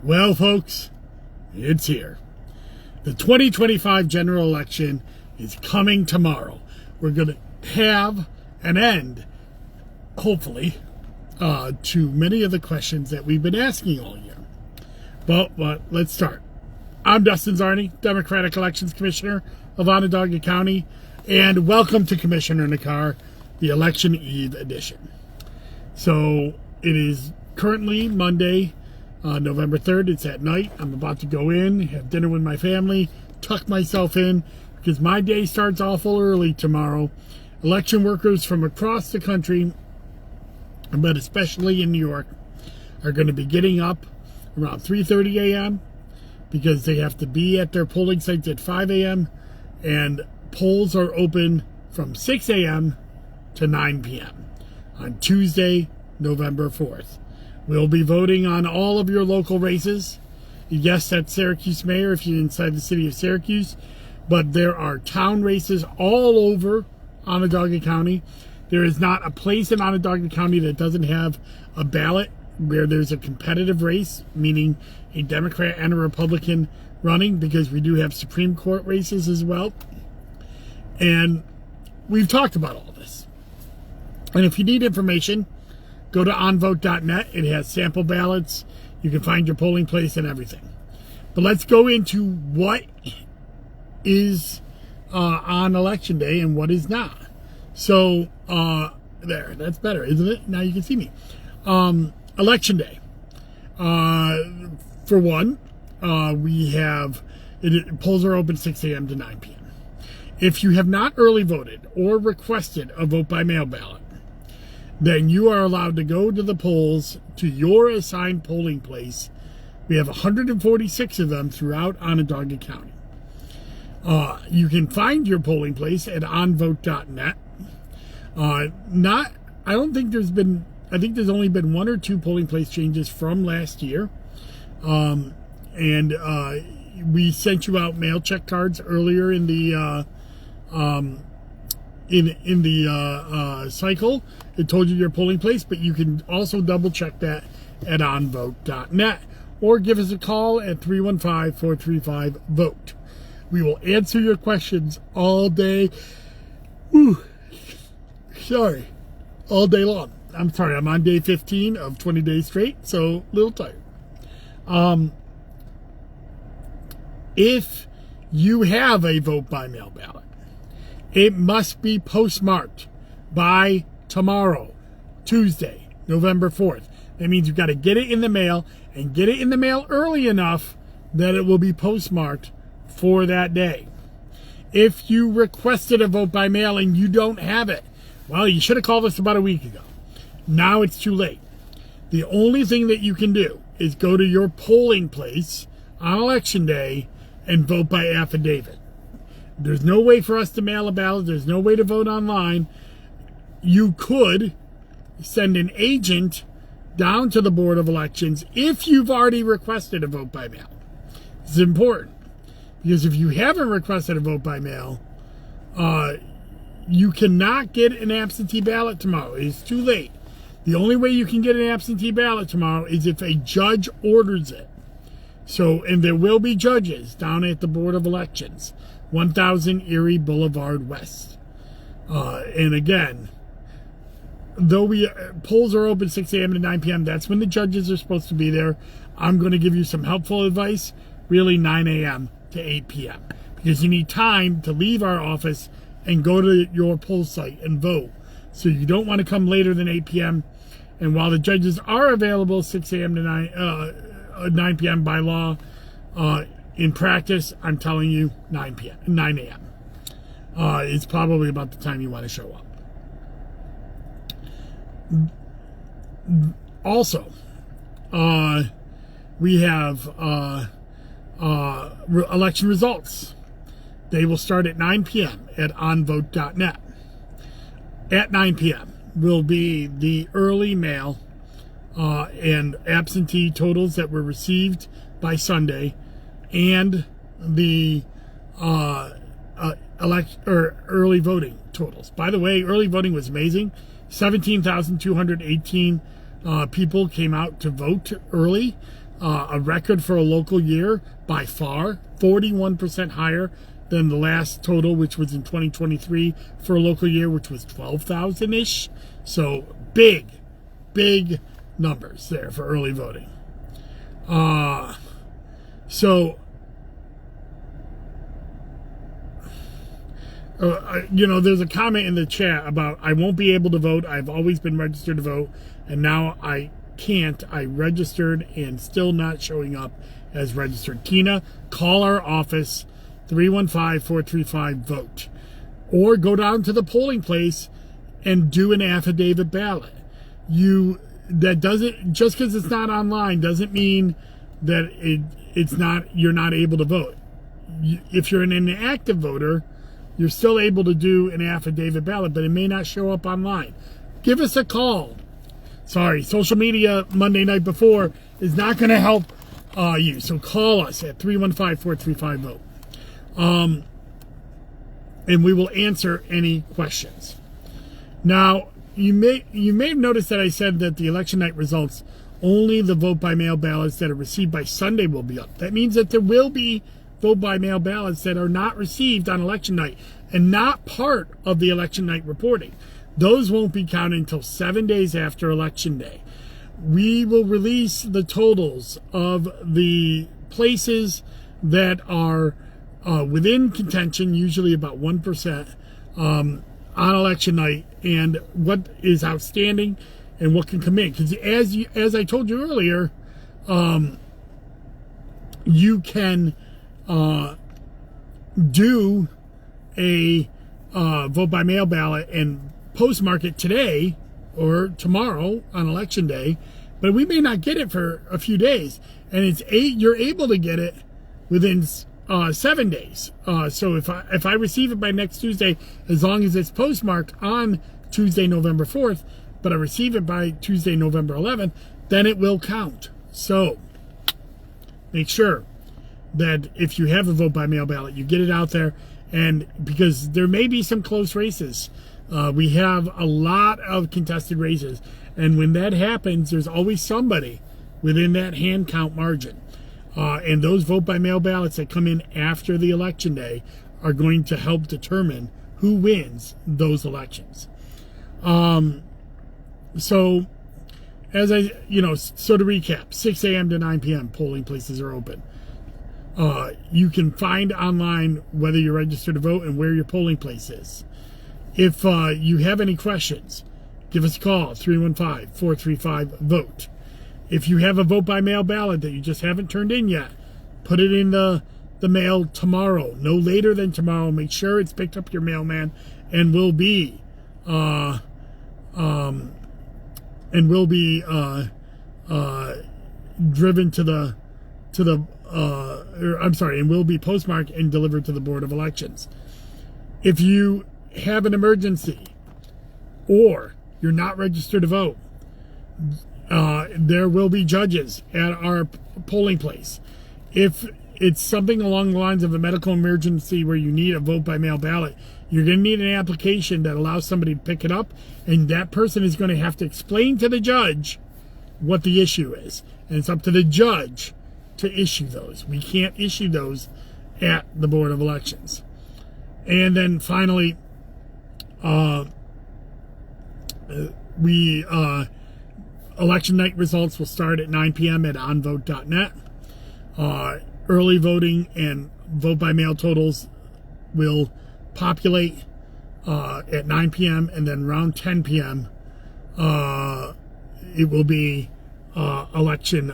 Well, folks, it's here. The 2025 general election is coming tomorrow. We're going to have an end, hopefully, to many of the questions that we've been asking all year. But let's start. I'm Dustin Zarni, Democratic Elections Commissioner of Onondaga County, and welcome to Commissioner in the Car, the Election Eve edition. So it is currently Monday, November 3rd. It's at night. I'm about to go in, have dinner with my family, tuck myself in, because my day starts awful early tomorrow. Election workers from across the country, but especially in New York, are going to be getting up around 3:30 a.m. because they have to be at their polling sites at 5 a.m. and polls are open from 6 a.m. to 9 p.m. on Tuesday, November 4th. We'll be voting on all of your local races. Yes, that's Syracuse Mayor if you're inside the city of Syracuse, but there are town races all over Onondaga County. There is not a place in Onondaga County that doesn't have a ballot where there's a competitive race, meaning a Democrat and a Republican running, because we do have Supreme Court races as well. And we've talked about all this. And if you need information, go to onvote.net. It has sample ballots. You can find your polling place and everything. But let's go into what is on Election Day and what is not. So, there, that's better, isn't it? Now you can see me. Election Day. For one, we have, polls are open 6 a.m. to 9 p.m. If you have not early voted or requested a vote-by-mail ballot, then you are allowed to go to the polls to your assigned polling place. We have 146 of them throughout Onondaga County. You can find your polling place at onvote.net. I think there's only been one or two polling place changes from last year. We sent you out mail check cards earlier in the cycle. It told you your polling place, but you can also double check that at onvote.net or give us a call at 315-435-VOTE. We will answer your questions all day. All day long. I'm sorry, I'm on day 15 of 20 days straight, so a little tired. If you have a vote-by-mail ballot, it must be postmarked by tomorrow, Tuesday, November 4th. That means you've got to get it in the mail, and get it in the mail early enough that it will be postmarked for that day. If you requested a vote-by-mail and you don't have it, well, you should have called us about a week ago. Now it's too late. The only thing that you can do is go to your polling place on Election Day and vote by affidavit. There's no way for us to mail a ballot. There's no way to vote online. You could send an agent down to the Board of Elections if you've already requested a vote by mail. It's important, because if you haven't requested a vote by mail, you cannot get an absentee ballot tomorrow. It's too late. The only way you can get an absentee ballot tomorrow is if a judge orders it. So, and there will be judges down at the Board of Elections, 1000 Erie Boulevard West. And again, though polls are open 6 a.m. to 9 p.m., that's when the judges are supposed to be there. I'm going to give you some helpful advice, really 9 a.m. to 8 p.m. because you need time to leave our office and go to your poll site and vote. So you don't want to come later than 8 p.m. And while the judges are available 6 a.m. to 9 p.m. by law, in practice, I'm telling you 9 a.m. Is probably about the time you want to show up. Also, we have election results. They will start at 9 p.m. at onvote.net. At 9 p.m. will be the early mail and absentee totals that were received by Sunday, and the early voting totals. By the way, early voting was amazing. 17,218 people came out to vote early. a record for a local year by far, 41% higher than the last total, which was in 2023 for a local year, which was 12,000-ish. So big numbers there for early voting. There's a comment in the chat about I won't be able to vote. I've always been registered to vote, and now I can't. I registered and still not showing up as registered. Tina, call our office, 315-435-VOTE. Or go down to the polling place and do an affidavit ballot. That doesn't, just because it's not online doesn't mean that you're not able to vote. If you're an inactive voter, you're still able to do an affidavit ballot, but it may not show up online. Give us a call. Sorry, social media Monday night before is not going to help you. So call us at 315-435-VOTE. And we will answer any questions. Now, you may have noticed that I said that the election night results, only the vote by mail ballots that are received by Sunday will be up. That means that there will be vote by mail ballots that are not received on election night and not part of the election night reporting. Those won't be counted until 7 days after election day. We will release the totals of the places that are within contention, usually about 1%, on election night, and what is outstanding and what can come in. Because as I told you earlier, you can do a vote by mail ballot and postmark it today or tomorrow on election day, but we may not get it for a few days, and you're able to get it within 7 days. So if I receive it by next Tuesday, as long as it's postmarked on Tuesday, November 4th, but I receive it by Tuesday, November 11th, then it will count. So make sure that if you have a vote by mail ballot, you get it out there, and because there may be some close races. We have a lot of contested races, and when that happens, there's always somebody within that hand count margin. And those vote by mail ballots that come in after the election day are going to help determine who wins those elections. So to recap, 6 a.m. to 9 p.m. polling places are open. You can find online whether you're registered to vote and where your polling place is. If you have any questions, give us a call, 315-435-VOTE. If you have a vote by mail ballot that you just haven't turned in yet, put it in the mail tomorrow, no later than tomorrow. Make sure it's picked up your mailman and will be driven and will be postmarked and delivered to the Board of Elections. If you have an emergency or you're not registered to vote, there will be judges at our polling place. If it's something along the lines of a medical emergency where you need a vote by mail ballot, you're going to need an application that allows somebody to pick it up, and that person is going to have to explain to the judge what the issue is. And it's up to the judge to issue those. We can't issue those at the Board of Elections. And then finally, election night results will start at 9 p.m. at onvote.net. Early voting and vote by mail totals will populate at 9 p.m. and then around 10 p.m. It will be election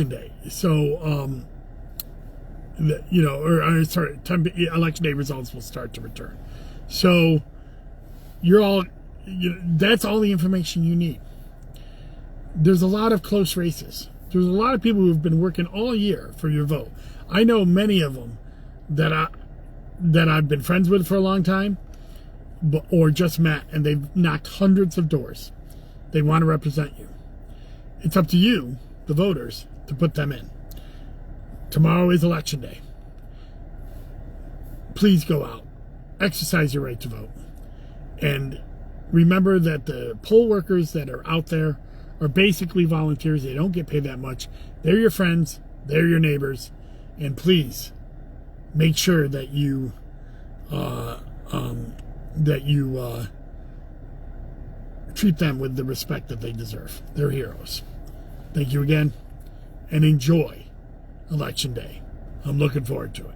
day. So election day results will start to return. So that's all the information you need. There's a lot of close races. There's a lot of people who've been working all year for your vote. I know many of them that I've been friends with for a long time, or just met, and they've knocked hundreds of doors. They want to represent you. It's up to you, the voters, to put them in. Tomorrow is election day. Please go out, exercise your right to vote, and remember that the poll workers that are out there are basically volunteers. They don't get paid that much. They're your friends. They're your neighbors. And please make sure that you treat them with the respect that they deserve. They're heroes. Thank you again, and enjoy Election Day. I'm looking forward to it.